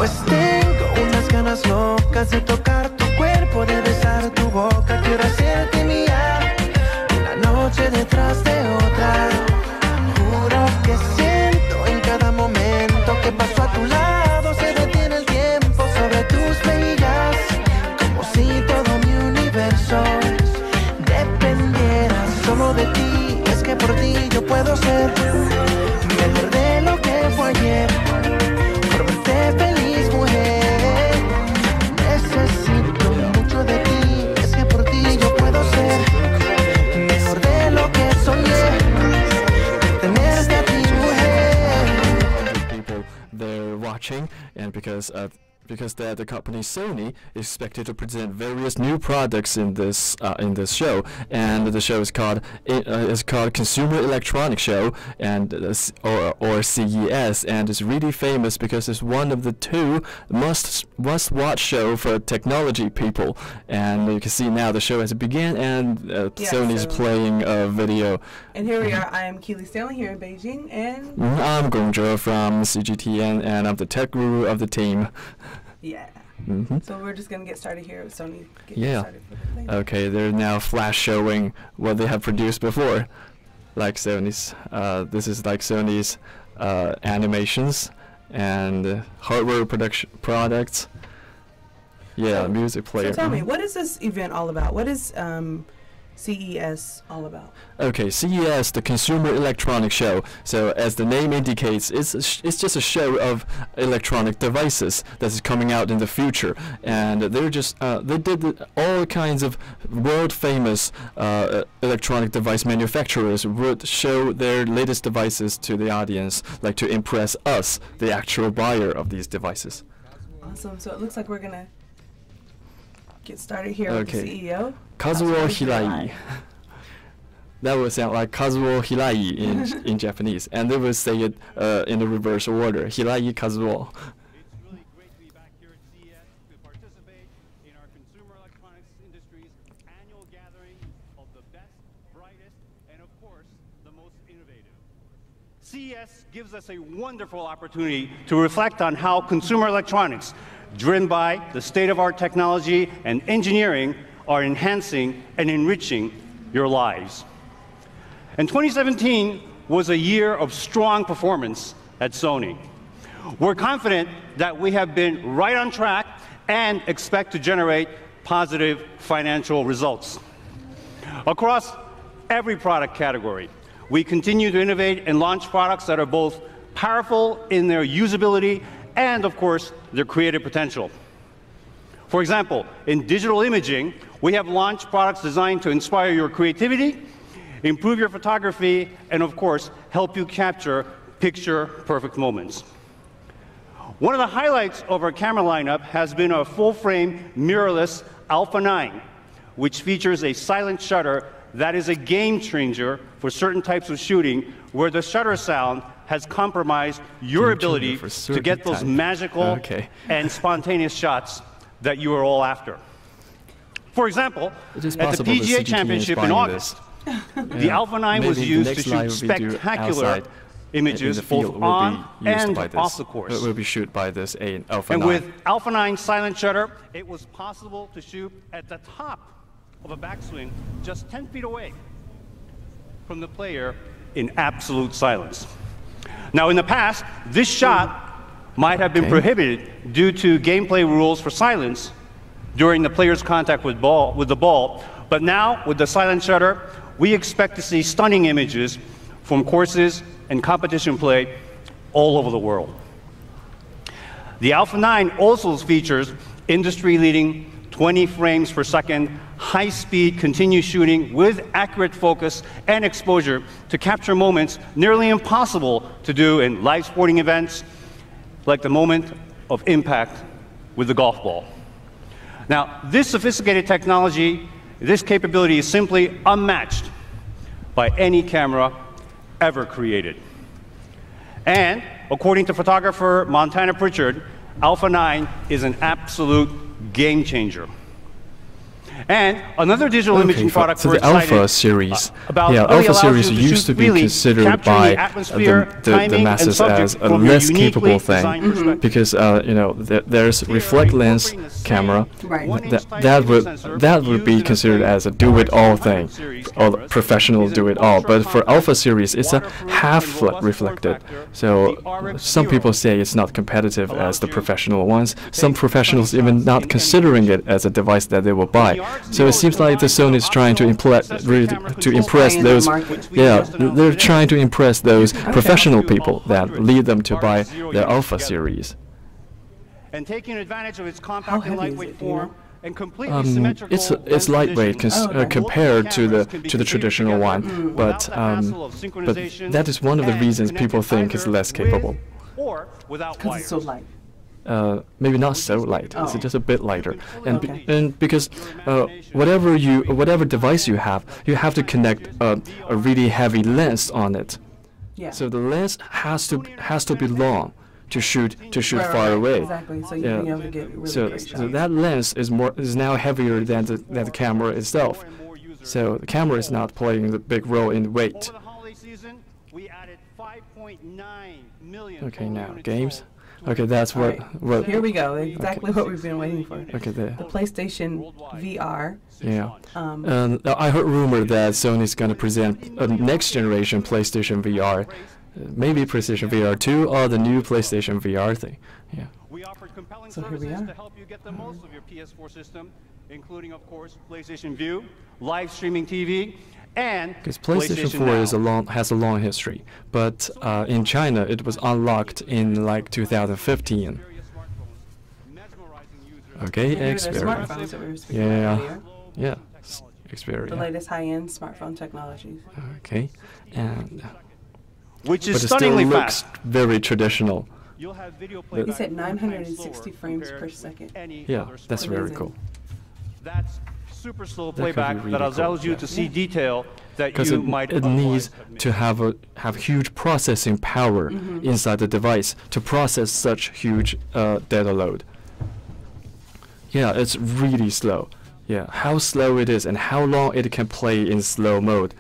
Pues tengo unas ganas locas de tocar tu cuerpo, de besar tu boca. Quiero hacerte mía, una noche detrás de otra. Juro que siento en cada momento que paso a tu lado, se detiene el tiempo sobre tus mejillas, como si todo mi universo dependiera solo de ti. Es que por ti yo puedo ser mejor de lo que fue ayer. Por verte feliz, mujer, necesito mucho de ti. Es que por ti yo puedo ser mejor de lo que soñé. Tenerte a ti, mujer. People they're watching, and because the company Sony is expected to present various new products in this show, and the show is called Consumer Electronics Show, and or CES, and it's really famous because it's one of the two must-watch show for technology people. And you can see now the show has begun, and Sony's playing a video. And here we are. I am Keely Stanley here in Beijing, and I'm Gongzhou from CGTN, and I'm the tech guru of the team. Yeah. So we're just gonna get started here with Sony. Okay, they're now flash showing what they have produced before, like Sony's. This is like Sony's animations and hardware production products. Yeah, music player. So tell me, what is this event all about? What is CES all about? Okay, CES, the Consumer Electronics Show. So as the name indicates, it's just a show of electronic devices that is coming out in the future, and they're just they did all kinds of world famous electronic device manufacturers would show their latest devices to the audience, like to impress us, the actual buyer of these devices. Awesome. So it looks like we're gonna get started here with the CEO. Kazuo Hirai. That would sound like Kazuo Hirai in Japanese, and they would say it in the reverse order. Hirai Kazuo. It's really great to be back here at CES to participate in our consumer electronics industry's annual gathering of the best, brightest, and of course, the most innovative. CES gives us a wonderful opportunity to reflect on how consumer electronics, driven by the state-of-art technology and engineering, are enhancing and enriching your lives. And 2017 was a year of strong performance at Sony. We're confident that we have been right on track and expect to generate positive financial results. Across every product category, we continue to innovate and launch products that are both powerful in their usability and, of course, their creative potential. For example, in digital imaging, we have launched products designed to inspire your creativity, improve your photography, and, of course, help you capture picture-perfect moments. One of the highlights of our camera lineup has been our full-frame mirrorless Alpha 9, which features a silent shutter that is a game changer for certain types of shooting where the shutter sound has compromised your ability to get those magical and spontaneous shots that you are all after. For example, at the PGA Championship in August, the Alpha 9 was used to shoot spectacular images both on and off the course. It will be shot by this Alpha 9. And with Alpha 9 silent shutter, it was possible to shoot at the top of a backswing just 10 feet away from the player in absolute silence. Now, in the past, this shot might have been prohibited due to gameplay rules for silence during the player's contact with the ball, but now, with the silent shutter, we expect to see stunning images from courses and competition play all over the world. The Alpha 9 also features industry-leading 20 frames per second, high-speed continuous shooting with accurate focus and exposure to capture moments nearly impossible to do in live sporting events, like the moment of impact with the golf ball. Now, this sophisticated technology, this capability is simply unmatched by any camera ever created. And according to photographer Montana Pritchard, Alpha 9 is an absolute game changer. And another digital imaging product so we're the Alpha excited series, about yeah, really Alpha allows series you to used to shoot be really considered capturing by the atmosphere, the timing, and masses subject as a from your less uniquely capable thing, designed perspective. because you know there's reflect lens camera Right. that would be considered as a do-it-all thing, or the professional do-it-all. But for Alpha series, it's a half reflected. So some people say it's not competitive as the professional ones. Some professionals even not considering it as a device that they will buy. So it seems like the Sony is trying to impress those. Yeah, they're trying to impress those professional people that lead them to buy the Alpha series. And taking advantage of its compact How and heavy is lightweight it, do you know? form and completely symmetrical It's lightweight okay. compared to the traditional one, but that is one of the reasons people think it's less capable. Or without Because it's so wires. light. Maybe not so light. It's Oh. just a bit lighter, and Okay. and because whatever device you have to connect a really heavy lens on it. Yeah. So the lens has to be long to shoot Right, far right, away. Exactly. So you Yeah. can be able to get really So great so shots. that lens is now heavier than the camera itself. So the camera is not playing the big role in weight. Over the holiday season, we added 5.9 million Okay, total now units games. sold. Okay, that's All what right. what. Here we go. Exactly what we've been waiting for. Okay, there. The PlayStation VR. Yeah. Um, I heard rumor that Sony's gonna present a next generation PlayStation VR, maybe PlayStation VR 2 or the new PlayStation VR thing. Yeah. We offered compelling So here we services are. to help you get the most of your PS4 system, including, of course, PlayStation View, live streaming TV, and Because PlayStation 4 Now. has a long history, but in China it was unlocked in like 2015. Various smartphones, mesmerizing users. Okay, here are the Xperia. smartphones that we were speaking Yeah, about earlier. yeah, The Xperia. latest high-end smartphone technologies. Okay, and Which but is it still stunningly looks fast. very traditional. You'll have video He playback said 4 times 960 slower frames compared per with second. any Yeah, other that's smartphone. very Amazing. cool. That's super slow That could be playback really that cool, allows you yeah. to see detail that Because you might it otherwise needs have to missed. have huge processing power inside the device to process such huge data load. Yeah, it's really slow. Yeah, how slow it is and how long it can play in slow mode,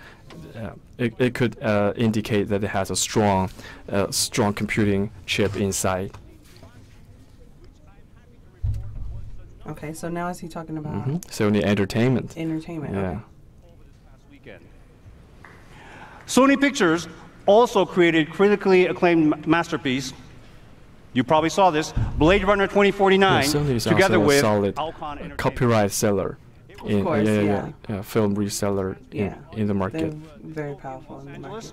it could indicate that it has a strong computing chip inside. Okay, so now is he talking about Sony Entertainment. entertainment? Yeah. Okay. Past weekend. Sony Pictures also created critically acclaimed masterpiece. You probably saw this, Blade Runner Yeah, 2049, Sony is together also a with solid Alcon Entertainment. copyright seller. Of course, yeah. Film reseller Yeah. in the market. They're very powerful in the market.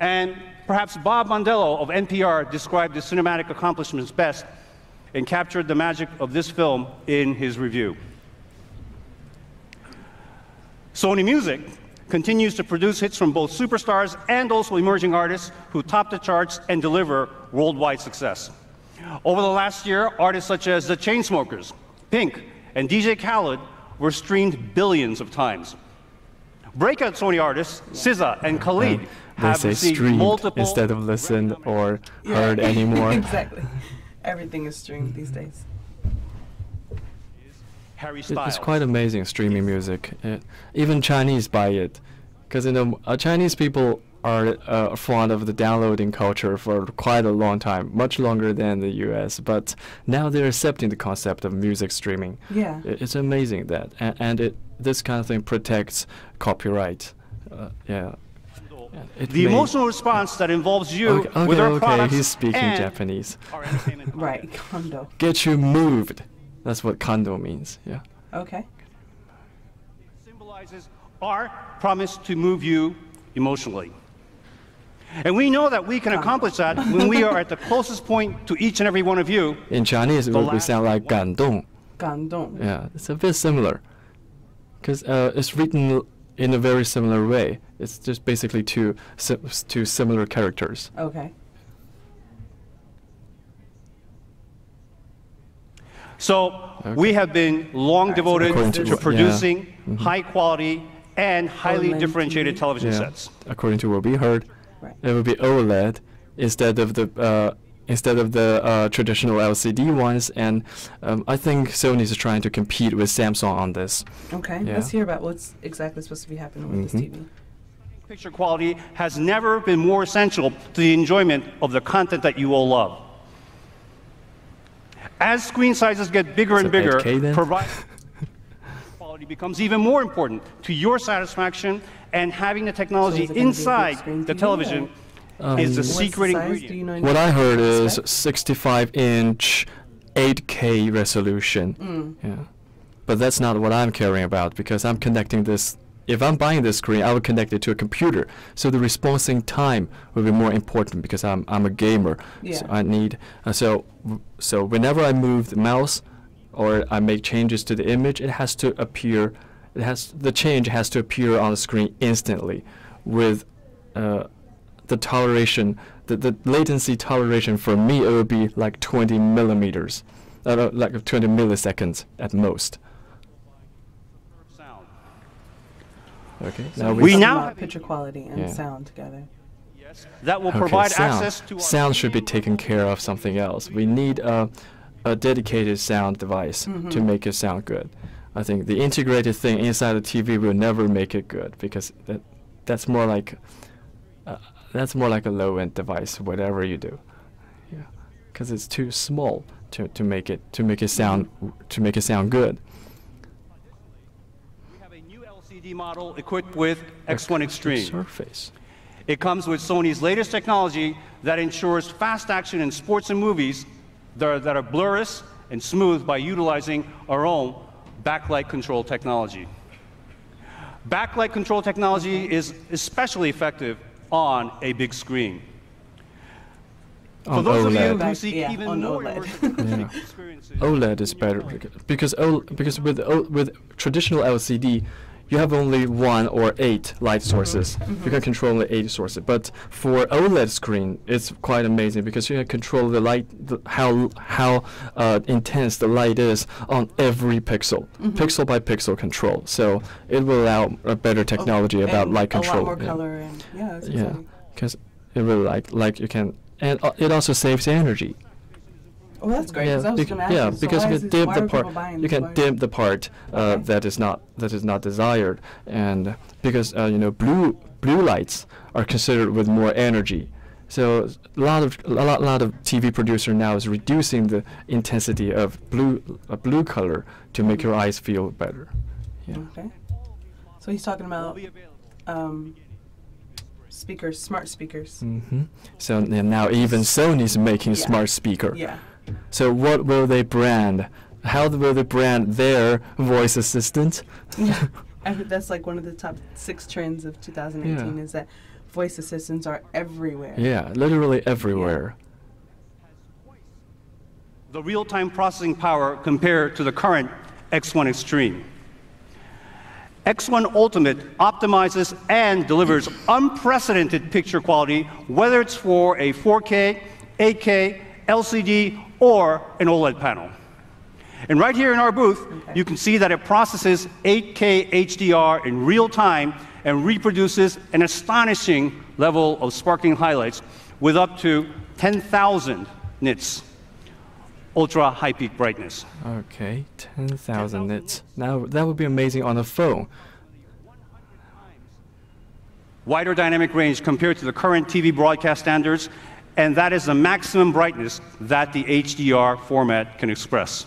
And perhaps Bob Mondello of NPR described the cinematic accomplishments best and captured the magic of this film in his review. Sony Music continues to produce hits from both superstars and also emerging artists who top the charts and deliver worldwide success. Over the last year, artists such as the Chainsmokers, Pink, and DJ Khaled were streamed billions of times. Breakout Sony artists, SZA and Khalid, They have say received streamed multiple instead of listened or Yeah. heard anymore. Exactly. Everything is streamed these days. Harry It's Styles. quite amazing streaming music. Even Chinese buy it, because Chinese people are fond of the downloading culture for quite a long time, much longer than the U.S. But now they're accepting the concept of music streaming. Yeah. It's amazing that, and this kind of thing protects copyright. Yeah. It The may- emotional response that involves you Okay, with our okay, products he's speaking and Japanese. our entertainment Right. content. Kondo. Get you moved. That's what kondo means. Yeah. Okay. Symbolizes our promise to move you emotionally. And we know that we can accomplish that when we are at the closest point to each and every one of you. In Chinese, it The would last sound like one. 感动. Gandong. Yeah, it's a bit similar. Because it's written in a very similar way. It's just basically two similar characters. Okay. So we have been long devoted According to to what- producing yeah. high quality and highly OLED differentiated TV. television Yeah. sets. According to what we heard, Right. it would be OLED instead of the instead of the traditional LCD ones, and I think Sony is trying to compete with Samsung on this. Okay, Yeah. let's hear about what's exactly supposed to be happening with this TV. Picture quality has never been more essential to the enjoyment of the content that you all love. As screen sizes get bigger and So bigger, 8K then? providing quality becomes even more important to your satisfaction, and having the So technology is it gonna be a big inside screen the TV, television is the What's secret the size? Do ingredient. you know What I heard is Spec? 65-inch 8K resolution. Yeah, but that's not what I'm caring about, because I'm connecting this. If I'm buying this screen, I would connect it to a computer. So the responding time will be more important, because I'm a gamer. Yeah. So I need so whenever I move the mouse or I make changes to the image, it has to appear. The change has to appear on the screen instantly, with the toleration, the latency toleration for me, it would be like 20 millimeters, like 20 milliseconds at most. Sound. Okay. So Now we're we talking now about have picture quality and Yeah. sound together. Yes, that will okay, provide sound. access to our Sound should be taken care of something else. We need a dedicated sound device to make it sound good. I think the integrated thing inside the TV will never make it good, because that's more like a low-end device, whatever you do. Yeah, because it's too small to make it sound good. We have a new LCD model equipped with X1 Extreme. Surface. It comes with Sony's latest technology that ensures fast action in sports and movies that are blurless and smooth by utilizing our own backlight control technology. Backlight control technology is especially effective on a big screen. For On those of you OLED. who seek Yeah, even on more OLED. immersive Yeah. experiences, OLED is better, because with traditional LCD, you have only 1 or 8 light sources. You can control only 8 sources. But for OLED screen, it's quite amazing, because you can control the light, how intense the light is on every pixel, pixel by pixel control. So it will allow a better technology about And light control. A lot more yeah. color and that's Yeah, exciting. because it will like you can, and it also saves energy. Oh, that's great. 'cause I was bec- gonna ask yeah, you, so because why you is can this- dim why the are people part. buying You this? can Why- dim the part Okay. that is not desired, and because blue lights are considered with more energy. So a lot of TV producer now is reducing the intensity of blue color to make your eyes feel better. Yeah. Okay. So he's talking will about be available. speakers, smart speakers. So now even Sony's making Yeah. smart speaker. Yeah. So what will they brand? How will they brand their voice assistant? Yeah. I heard that's like one of the top 6 trends of 2018 Yeah. is that voice assistants are everywhere. Yeah, literally everywhere. The real-time processing power compared to the current X1 Extreme. X1 Ultimate optimizes and delivers unprecedented picture quality, whether it's for a 4K, 8K, LCD, or an OLED panel. And right here in our booth, you can see that it processes 8K HDR in real time and reproduces an astonishing level of sparkling highlights with up to 10,000 nits, ultra high peak brightness. Okay, 10,000 nits. Now that would be amazing on a phone. Wider dynamic range compared to the current TV broadcast standards, and that is the maximum brightness that the HDR format can express.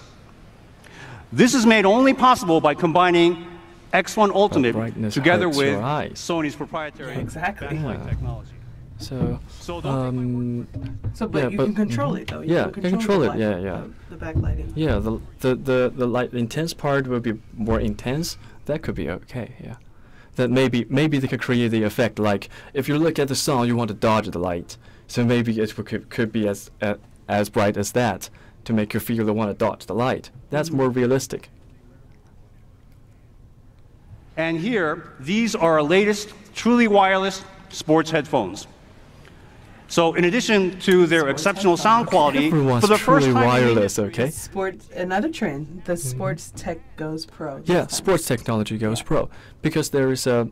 This is made only possible by combining X1 Ultimate brightness together hurts with your eyes. Sony's proprietary Yeah, exactly. backlight Yeah. technology. So, So don't So, but Yeah, you but- can control it though. You Yeah, can you can control the it, light- yeah, yeah. The backlighting. yeah, the light intense part will be more intense. That could be okay. Yeah, that maybe they could create the effect like if you look at the sun, you want to dodge the light. So maybe it could be as bright as that to make you feel the want to dodge the light. That's more realistic. And here, these are our latest truly wireless sports headphones. So in addition to their Sports exceptional headphones. sound quality, Everyone's for the first truly time in wireless, history, okay? Sports, another trend. The sports tech goes pro. this Yeah, time. sports technology goes pro because there is a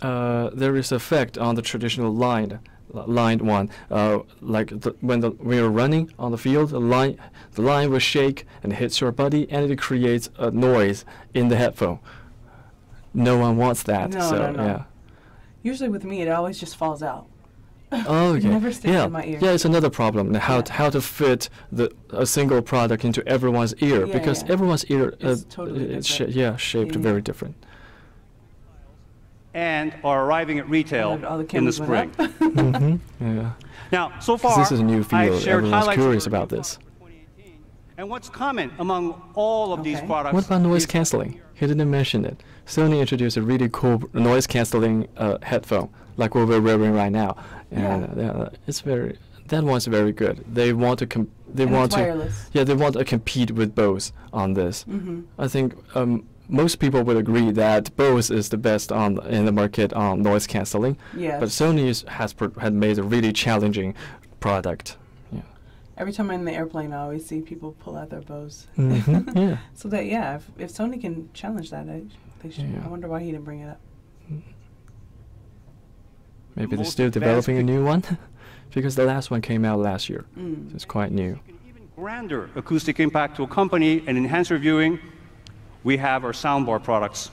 effect on the traditional line lined one. Like when you're running on the field, the line will shake and hits your body, and it creates a noise in the headphone. No one wants that. No, so no, no. yeah. Usually with me, it always just falls out. Oh, okay. It never sticks yeah. in my ear. Yeah, it's another problem. How Yeah. how to fit a single product into everyone's ear, Yeah, because yeah. everyone's ear It's totally different. shaped Yeah. very different. And are arriving at retail All the in the cameras went spring. up. Yeah. Now, so 'Cause far, this is a new I've field. shared Everyone's highlights curious of our about new this. products for 2018. And what's common among all of these Okay. products? What about noise is- canceling? He didn't mention it. Sony introduced a really cool noise canceling headphone, like what we're wearing right now, and it's that one's very good. They want to And it's wireless. they want to compete with Bose on this. Mm-hmm. I think most people would agree that Bose is the best in the market on noise canceling. Yes. But Sony had made a really challenging product. Yeah. Every time I'm in the airplane, I always see people pull out their bows. Mm-hmm. Yeah. So that, yeah, if Sony can challenge that, they should. Yeah. I wonder why he didn't bring it up. Maybe they're Most still advanced developing a new one, because the last one came out last year. Mm. So it's quite new. An even grander acoustic impact to accompany and enhance your viewing, we have our soundbar products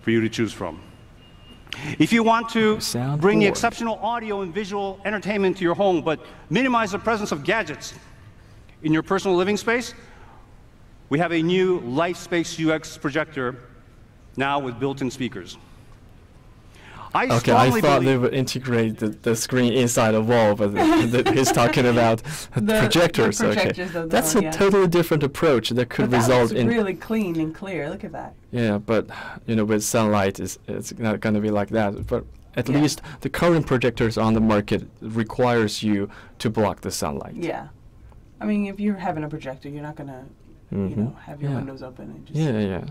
for you to choose from. If you want to Soundboard. bring the exceptional audio and visual entertainment to your home, but minimize the presence of gadgets in your personal living space, we have a new LifeSpace UX projector now with built-in speakers. Okay, I strongly thought they believe- would integrate the screen inside a wall, but he's talking about projectors. projectors Okay, of the that's phone, a yeah. totally different approach that could But that result looks in really clean and clear. Look at that. yeah, but with sunlight, it's not going to be like that. But at Yeah. least the current projectors on the market requires you to block the sunlight. Yeah. I mean, if you're having a projector, you're not gonna, have your Yeah. windows open and just. Yeah.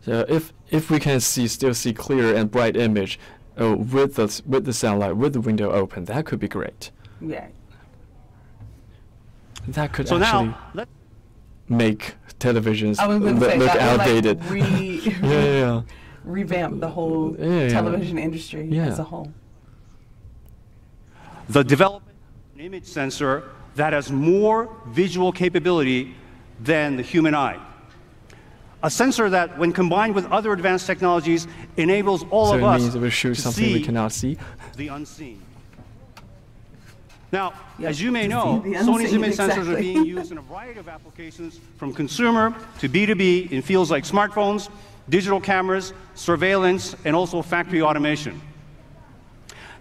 So if we can still see clear and bright image with the sunlight, with the window open, that could be great. Yeah. That could So actually now, let make televisions I was gonna say look that would, outdated. Like, yeah. revamp the whole Yeah. television industry Yeah. as a whole. the development of an image sensor that has more visual capability than the human eye. A sensor that, when combined with other advanced technologies, enables all So of it us means it will shoot to something we see cannot see. the unseen. Now, Yep, as you may to know, see the Sony's unseen, image sensors are exactly. being used in a variety of applications, from consumer to B2B, in fields like smartphones, digital cameras, surveillance, and also factory automation.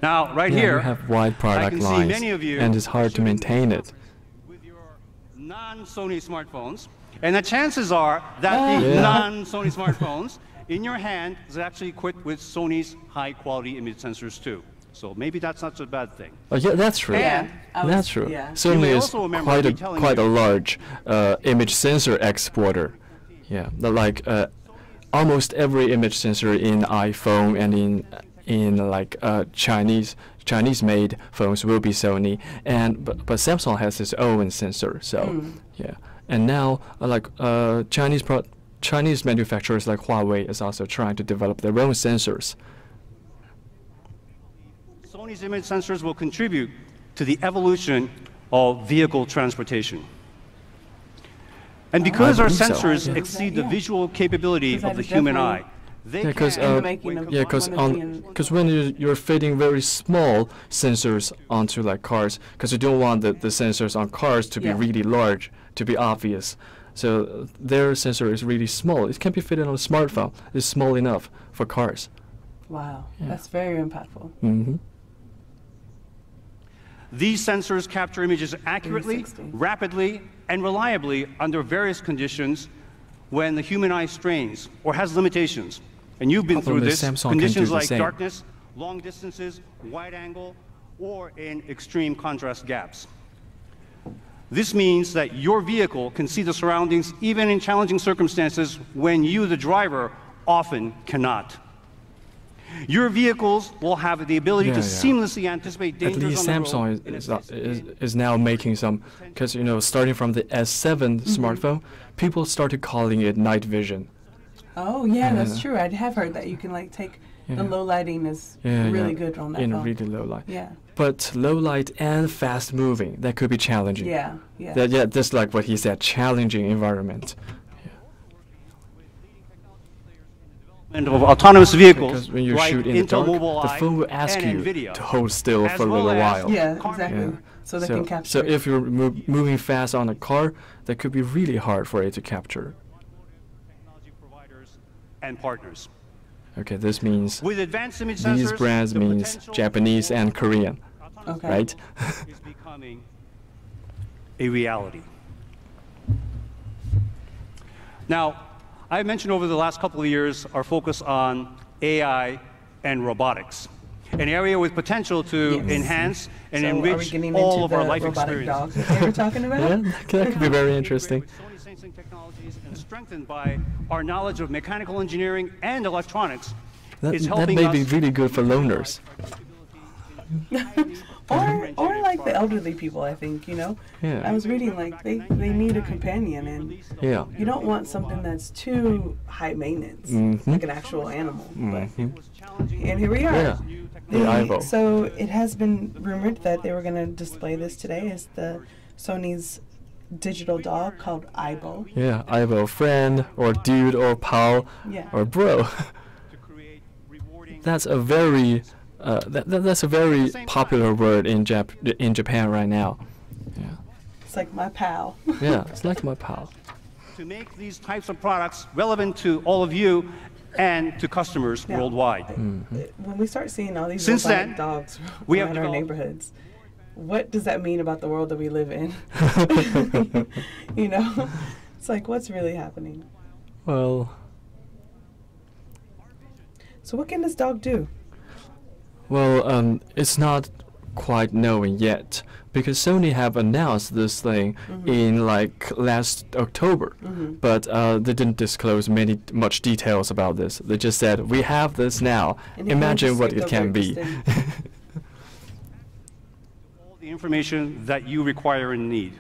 Now, right Yeah, here, you have wide I product can see lines, many of you and it's hard to shooting maintain it. with your non-Sony smartphones, and the chances are that the Yeah. non-Sony smartphones in your hand is actually equipped with Sony's high-quality image sensors too. So maybe that's not such a bad thing. Oh, yeah, that's true. Yeah, That's true. yeah. Sony You may is also remember quite me a telling quite a you- large image sensor exporter. Yeah, like almost every image sensor in iPhone and in like Chinese-made phones will be Sony, and but Samsung has its own sensor. So yeah, and now Chinese manufacturers like Huawei is also trying to develop their own sensors. Sony's image sensors will contribute to the evolution of vehicle transportation. And because our believe so. sensors Yeah. exceed the Yeah. visual capability Because of the that is human definitely- eye, they Yeah, because can, In the making of yeah, one of the, when you're fitting very small sensors onto like cars, because you don't want the sensors on cars to be Yeah. really large, to be obvious. So their sensor is really small. It can be fitted on a smartphone. It's small enough for cars. wow, Yeah. that's very impactful. Mm-hmm. these sensors capture images accurately, 360. rapidly, and reliably under various conditions when the human eye strains or has limitations. And you've been Problem through is this, Samsung can do conditions the like same. darkness, long distances, wide angle, or in extreme contrast gaps. This means that your vehicle can see the surroundings even in challenging circumstances when you, the driver, often cannot. Your vehicles will have the ability to Yeah. seamlessly anticipate At dangers least on the road Samsung in a is now making some, because starting from the S7 smartphone, people started calling it night vision. Oh yeah, that's Yeah. true. I have heard that you can like take Yeah. the low lighting is Yeah, really yeah, good on that in phone. really low light. Yeah. but low light and fast moving, that could be challenging. Yeah, yeah. Yeah, just like what he said, challenging environment. And of autonomous vehicles, Because when you like shoot in the Intel dark, Mobileye the phone will ask and you NVIDIA, to hold still as for a well little as while. Yeah, car exactly. Yeah. So they can capture. So if you're moving fast on a car, that could be really hard for it to capture. technology providers and partners. Okay, this means With advanced image these sensors, brands the means potential Japanese for and Korean, autonomous Okay. right? is becoming a reality. Now, I mentioned over the last couple of years our focus on AI and robotics, an area with potential to Yes. enhance and So are we enrich getting all into of our the life robotic experience. dogs that they were talking about? Yeah, that could be very interesting. With Sony sensing technologies and strengthened by our knowledge of mechanical engineering and electronics, is That helping may us be really good for loners. Or like the elderly people, I think, you know? Yeah. I was reading, like, they need a companion, and Yeah. you don't want something that's too high maintenance, like an actual animal. But, and here we are. Yeah. The IBow. So it has been rumored that they were going to display this today as the Sony's digital dog called IBow. Yeah, IBow, friend or dude or pal Yeah. or bro. That's a very that's a very popular word in Japan right now. Yeah. It's like my pal. Yeah, it's like my pal. to make these types of products relevant to all of you and to customers Yeah. worldwide. When we start seeing all these Since robotic then, dogs we have around our developed- neighborhoods, what does that mean about the world that we live in? You know, it's like, what's really happening? Well, So what can this dog do? it's not quite known yet because Sony have announced this thing in like last October, but they didn't disclose much details about this. They just said we have this now. And they Imagine kinda what skipped it can over be. just All the information that you require and need.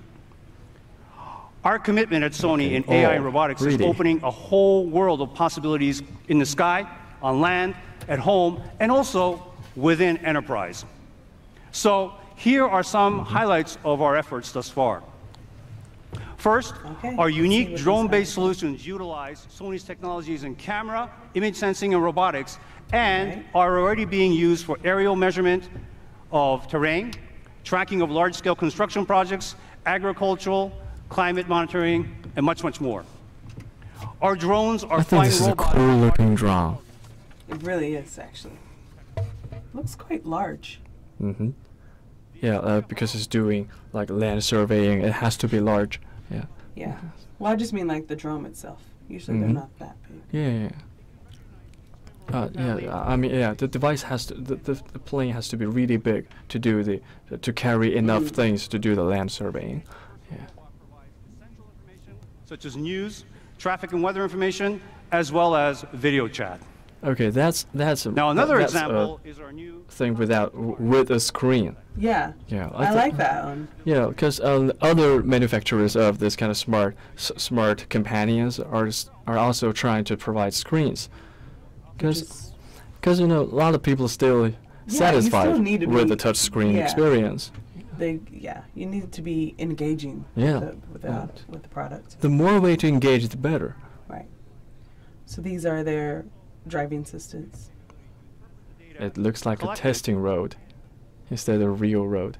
Our commitment at Sony in AI and robotics really? is opening a whole world of possibilities in the sky, on land, at home, and also within enterprise. So here are some highlights of our efforts thus far. First, Okay, our let's see unique what these drone-based are. solutions utilize Sony's technologies in camera, image sensing, and robotics, and Okay. are already being used for aerial measurement of terrain, tracking of large-scale construction projects, agricultural, climate monitoring, and much, much more. Our drones are I think flying this is a robots. cool looking drone. It really is, actually. Looks quite large. Yeah, because it's doing like land surveying, it has to be large. Yeah. Yeah. Well, I just mean like the drone itself. Usually they're not that big. Yeah. I mean, yeah, the device has to, the plane has to be really big to do to carry enough things to do the land surveying. Yeah. Essential information such as news, traffic and weather information, as well as video chat. Okay, that's Now another that's example is our new a thing with a screen. Yeah. Yeah, I like that one. Yeah, because other manufacturers of this kind of smart companions are also trying to provide screens. Because you know a lot of people still satisfied need to with be- the touch screen yeah. experience. You need to be engaging Yeah, with right. the product. The more way to engage, the better. Right. So these are their driving assistants. It looks like a collected. testing road instead of a real road.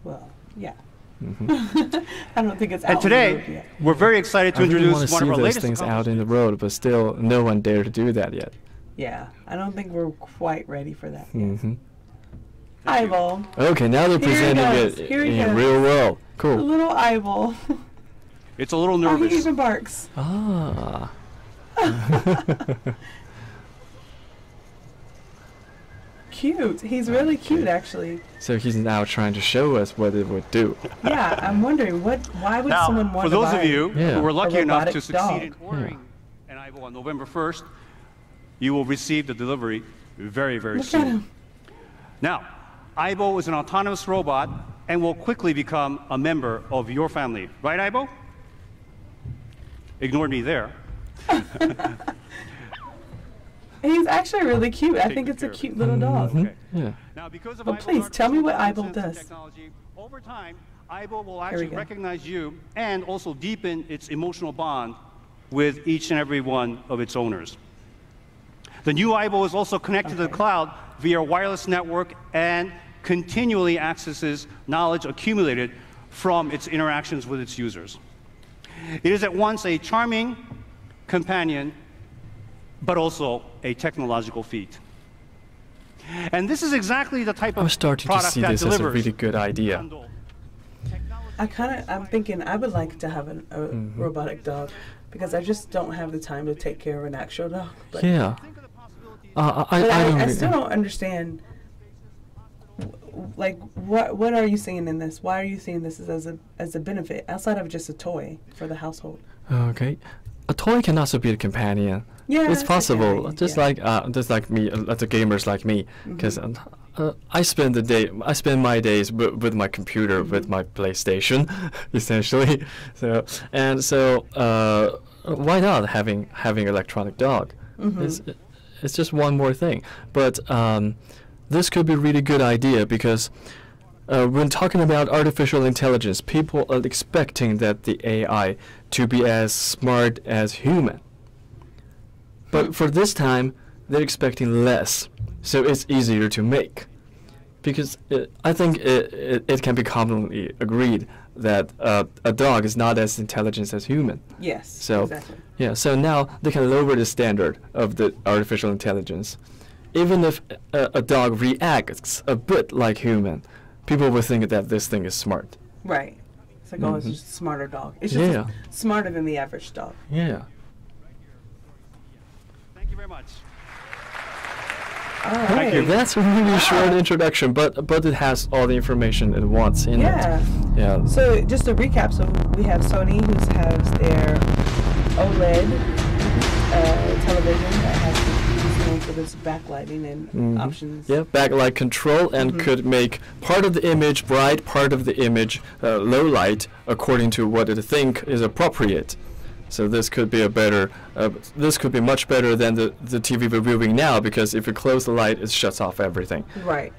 Well, yeah. I don't think it's out And on the road today, yet. we're very excited to I really want introduce to one see of our those latest things out in the accomplishments. road, but still no one dare to do that yet. Yeah, I don't think we're quite ready for that yet. hmm Eyeball. Okay, now they're Here he presenting goes, it here he in goes. real world. A Cool. little eyeball. It's a little Oh, he nervous. even barks. Ah. Cute. He's really cute, actually. So he's now trying to show us what it would do. Yeah, I'm wondering why would someone Now, want for to those buy of you Yeah. who were lucky a enough to robotic succeed in dog? ordering an IBow on November 1st, you will receive the delivery very, very Look soon. at him. Now, IBow is an autonomous robot and will quickly become a member of your family. Right, IBow? Ignored me there. He's actually really cute. I Take think good it's a care of cute him. little dog. Mhm. Okay. Yeah. Now, because of But IBow please, tell me what artificial IBow intelligence does. technology, over time, IBow will we actually go. recognize you and also deepen its emotional bond with each and every one of its owners. The new IBow is also connected to the cloud via a wireless network and continually accesses knowledge accumulated from its interactions with its users. It is at once a charming companion, but also a technological feat. And this is exactly the type I'm of starting to product see that this as a delivers really good idea. bundle. I'm thinking I would like to have a robotic dog because I just don't have the time to take care of an actual dog. But, Yeah. but I don't. I still don't understand. Like, what are you seeing in this? Why are you seeing this as a benefit outside of just a toy for the household? Okay. A toy can also be a companion. Yeah, It's it possible. can be, Just yeah. like me, the gamers like me, because I spend my days with my computer, with my PlayStation, essentially. So why not having electronic dog? It's just one more thing. But this could be a really good idea because when talking about artificial intelligence, people are expecting that the AI to be as smart as human. But for this time, they're expecting less, so it's easier to make. Because I think it can be commonly agreed that a dog is not as intelligent as human. Yes. So exactly. yeah, so now they can lower the standard of the artificial intelligence. Even if a dog reacts a bit like human, people will think that this thing is smart. Right. It's like, oh, it's just a smarter dog. It's just Yeah. smarter than the average dog. Yeah. Thank you very much. All right. Okay, that's a really short introduction, but it has all the information it wants in Yeah. it. Yeah. So just to recap, so we have Sony who has their OLED television that has known for this backlighting and options. Yeah, backlight control and could make part of the image bright, part of the image low light, according to what it think is appropriate. So this could be this could be much better than the TV we're viewing now, because if you close the light, it shuts off everything. Right.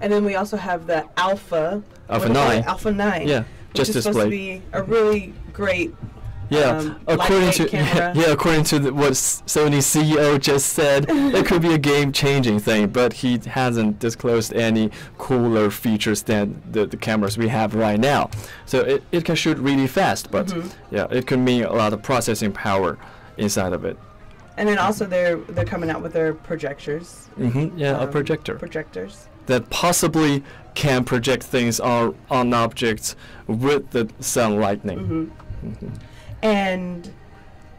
And then we also have the Alpha. Alpha what is it? 9. Alpha 9. Yeah, which just is supposed to display. be a really great. Yeah, according to camera. according to what Sony CEO just said, it could be a game-changing thing, but he hasn't disclosed any cooler features than the cameras we have right now. So it can shoot really fast, but yeah, it could mean a lot of processing power inside of it. And then also they're coming out with their projectors. Yeah, a projector Projectors. that possibly can project things on objects with the sun lightning. And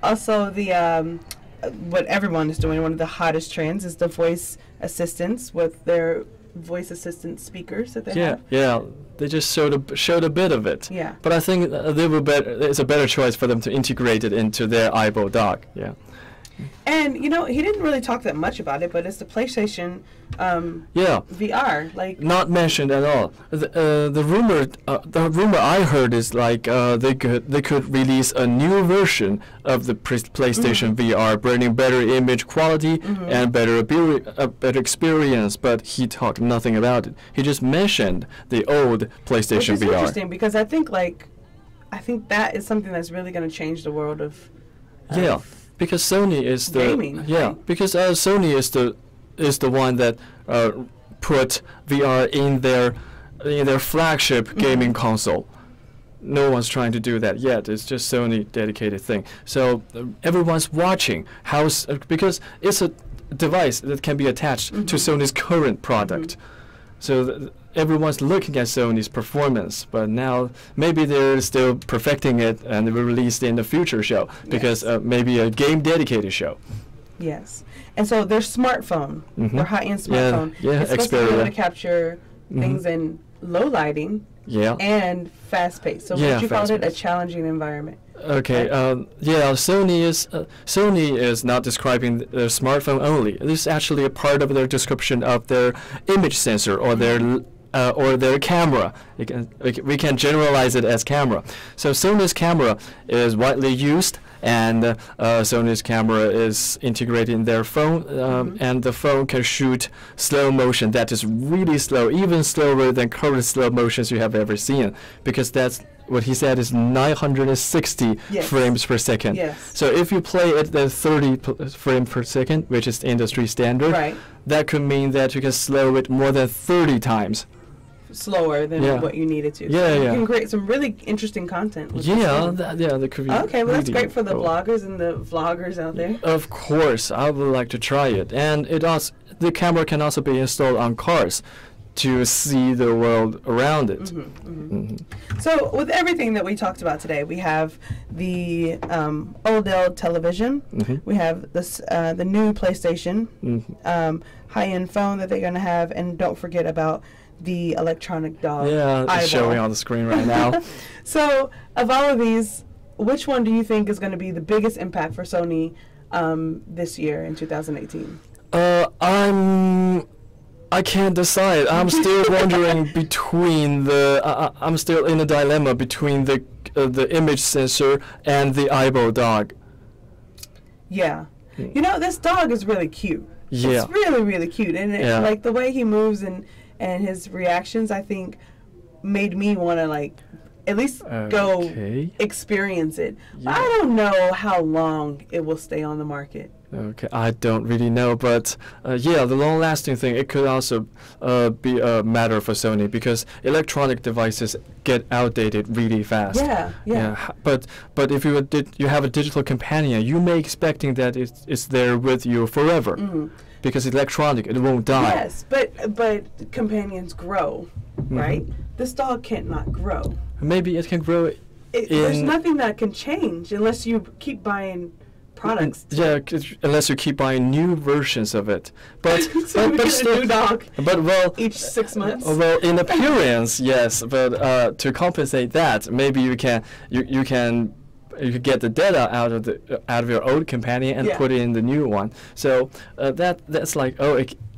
also the what everyone is doing, one of the hottest trends is the voice assistants with their voice assistant speakers that they have. Yeah, they just showed a bit of it. Yeah. But I think it's a better choice for them to integrate it into their IBow dock. Yeah. And he didn't really talk that much about it, but it's the PlayStation Yeah. VR. Like, Not mentioned at all. The rumor I heard is like they could release a new version of the PlayStation VR, bringing better image quality and better experience. But he talked nothing about it. He just mentioned the old which PlayStation is VR. interesting because I think that is something that's really going to change the world of. Yeah, because Sony is the gaming, right? because Sony is the one that put VR in their flagship gaming console. No one's trying to do that yet. It's just Sony dedicated thing. So everyone's watching because it's a device that can be attached to Sony's current product. So everyone's looking at Sony's performance, but now maybe they're still perfecting it and it will be released in the future show, because maybe a game dedicated show. Yes. And so their smartphone, their high-end smartphone, yeah, is supposed to be able to Xperia. capture things in low lighting Yeah. and fast-paced. So Yeah, what you called it, a fast-paced. challenging environment. Okay. Yeah. Sony is not describing their smartphone only. This is actually a part of their description of their image sensor or their camera. We can generalize it as camera. So Sony's camera is widely used and Sony's camera is integrated in their phone, and the phone can shoot slow motion that is really slow, even slower than current slow motions you have ever seen, because that's what he said is 960 Yes. frames per second. Yes. So if you play it at 30 frames per second, which is industry standard, Right. that could mean that you can slow it more than 30 times. Slower than Yeah. what you needed to. Yeah, so yeah. You can create some really interesting content. With this Yeah, phone. that could be. Okay, well, that's really great for the cool. bloggers and the vloggers out there. Of course, I would like to try it, and it also the camera can also be installed on cars to see the world around it. So, with everything that we talked about today, we have the OLED television, we have this the new PlayStation, high-end phone that they're going to have, and don't forget about the electronic dog. Yeah, it's IBow. showing on the screen right now. So, of all of these, which one do you think is going to be the biggest impact for Sony this year in 2018? I can't decide. I'm still wondering between the. I'm still in a dilemma between the image sensor and the IBow dog. Yeah. You know, this dog is really cute. Yeah. It's really, really cute. And it, Yeah. like the way he moves and his reactions, I think, made me want to, like, at least go Okay. experience it. But Yeah. I don't know how long it will stay on the market. Okay, I don't really know, but yeah, the long-lasting thing, it could also be a matter for Sony because electronic devices get outdated really fast. Yeah. But if you have a digital companion, you may expecting that it's there with you forever, because it's electronic, it won't die. Yes, but companions grow, right? This dog can't not grow. Maybe it can grow. There's nothing that can change unless you keep buying products. Yeah, unless you keep buying new versions of it. But So we get still, a new dog but well, each 6 months. well, in appearance, yes, but to compensate that, maybe you can get the data out of your old companion and Yeah. put it in the new one. So that's like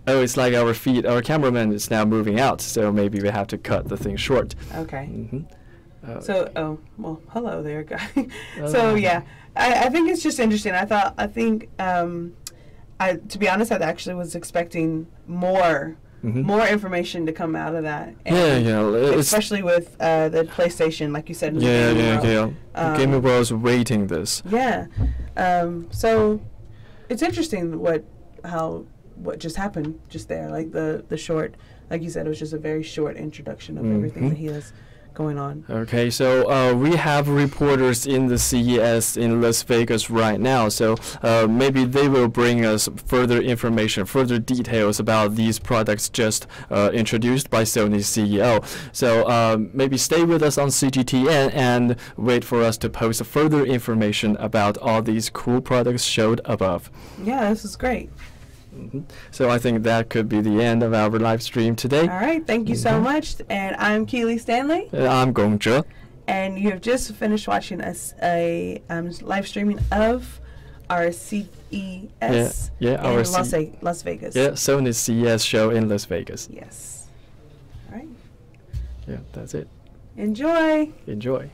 it's like our cameraman is now moving out, so maybe we have to cut the thing short. Okay. So Hello there, guy. So yeah, I think it's just interesting. I think to be honest, I actually was expecting more information to come out of that. And especially especially with the PlayStation, like you said. In the Gaming World. Gaming World is waiting this. Yeah. So it's interesting what just happened just there, like the short, like you said, it was just a very short introduction of everything that he has going on. Okay, so we have reporters in the CES in Las Vegas right now, so maybe they will bring us further information, further details about these products just introduced by Sony's CEO. So maybe stay with us on CGTN and wait for us to post further information about all these cool products showed above. Yeah, this is great. So I think that could be the end of our live stream today. All right, thank you so much. And I'm Keely Stanley. I'm Gong Zhe. And you have just finished watching a live streaming of our CES our in Las Vegas. Yeah, Sony's CES show in Las Vegas. Yes. All right. Yeah, that's it. Enjoy. Enjoy.